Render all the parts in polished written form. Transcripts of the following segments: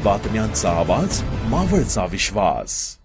बातम्यांचा आवाज, मावळचा विश्वास.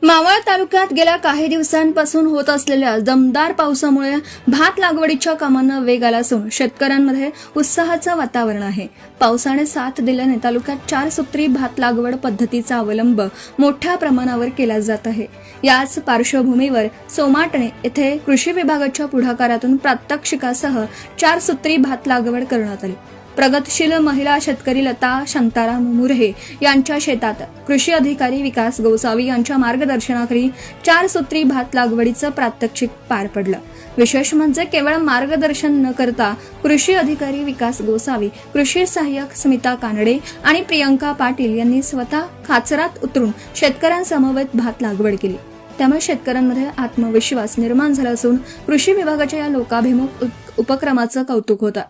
मावळ तालुक्यात गेल्या काही दिवसांपासून होत असलेल्या दमदार पावसामुळे भात लागवडीच्या कामांना वेग आला असून शेतकऱ्यांमध्ये उत्साहाचं वातावरण आहे. पावसाने साथ दिल्याने तालुक्यात 4 सूत्री भात लागवड पद्धतीचा अवलंब मोठ्या प्रमाणावर केला जात आहे. याच पार्श्वभूमीवर सोमाटणे येथे कृषी विभागाच्या पुढाकारातून प्रात्यक्षिकासह 4 सूत्री भात लागवड करण्यात आली. प्रगतशील महिला शेतकरी लता शांताराम मुरहे यांच्या शेतात कृषी अधिकारी विकास गोसावी यांच्या मार्गदर्शनाखाली 4 सूत्री भात लागवडीचं प्रात्यक्षिक पार पडलं. विशेष म्हणजे केवळ मार्गदर्शन न करता कृषी अधिकारी विकास गोसावी, कृषी सहाय्यक स्मिता कानडे आणि प्रियंका पाटील यांनी स्वतः खाचरात उतरून शेतकऱ्यांसमवेत भात लागवड केली. त्यामुळे शेतकऱ्यांमध्ये आत्मविश्वास निर्माण झाला असून कृषी विभागाच्या या लोकाभिमुख उपक्रमाचं कौतुक होतं.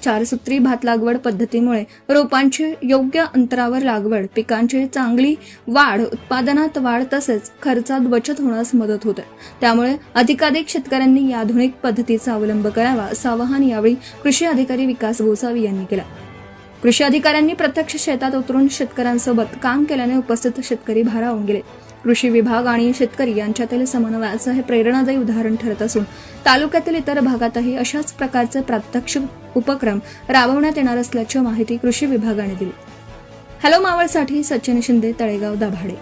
4 सूत्री भात लागवड पद्धतीमुळे रोपांची योग्य अंतरावर लागवड, पिकांची चांगली वाढ, उत्पादनात वाढ तसेच खर्चात बचत होण्यास मदत होते. त्यामुळे अधिकाधिक शेतकऱ्यांनी या आधुनिक पद्धतीचा अवलंब करावा असं आवाहन यावेळी कृषी अधिकारी विकास गोसावी यांनी केलं. कृषी अधिकाऱ्यांनी प्रत्यक्ष शेतात उतरून शेतकऱ्यांसोबत काम केल्याने उपस्थित शेतकरी भारावून गेले. कृषी विभाग आणि शेतकरी यांच्यातील समन्वयाचं हे प्रेरणादायी उदाहरण ठरत असून तालुक्यातील इतर भागातही अशाच प्रकारचे प्रात्यक्षिक उपक्रम राबवण्यात येणार असल्याची माहिती कृषी विभागाने दिली. हॅलो मावळसाठी सचिन शिंदे, तळेगाव, दाभाडे.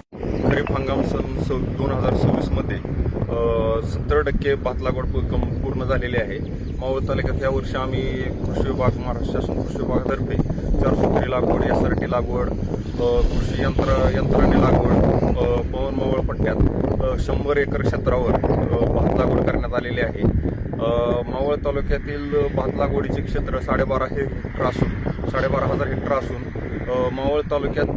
खरीप हंगाम 2026 मध्ये 70% भात लागवड पूर्ण झालेली आहे. मावळ तालुक्यात या वर्षी आम्ही कृषी विभाग, महाराष्ट्र शासन कृषी विभागातर्फे 4 सूत्री लागवड, SRT लागवड, कृषी यंत्राने लागवड, पवन मावळ पट्ट्यात 100 एकर क्षेत्रावर भात लागवड करण्यात आलेली आहे. मावळ तालुक्यातील भात लागवडीचे क्षेत्र 12,500 हेक्टर असून मावळ तालुक्यात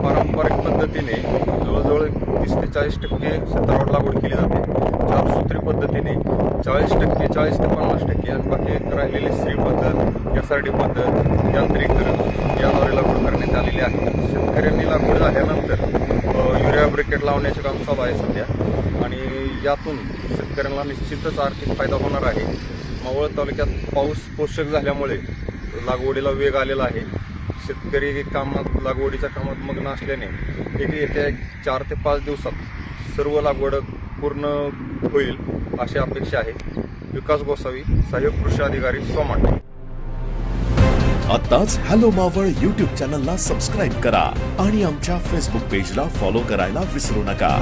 पारंपरिक पद्धतीने जवळजवळ 30 ते 40% क्षेत्रावर लागवड केली जाते. 4 सूत्री पद्धतीने 40% 40 ते 50% आणि बाकी राहिलेली स्त्री पद्धत, SRT पद्धत, यांत्रिकरण याद्वारे लागवड करण्यात आलेली आहे. शेतकऱ्यांनी लागवड झाल्यानंतर युरिया ब्रिकेट लावण्याचे काम चालू आहे सध्या आणि यातून शेतकऱ्यांना निश्चितच आर्थिक फायदा होणार आहे. मावळ तालुक्यात पाऊस पोषक झाल्यामुळे लागवडीला वेग आलेला आहे. शेतकरी लागवडीच्या कामात मग्न असल्याने येत्या 4 ते 5 दिवसात सर्व लागवड पूर्ण होईल अशी अपेक्षा आहे. विकास गोसावी, सहाय्यक कृषी अधिकारी, सोमाटणे. आताच हॅलो मावळ YouTube चॅनलला सबस्क्राईब करा आणि आमच्या फेसबुक पेजला फॉलो करायला विसरू नका.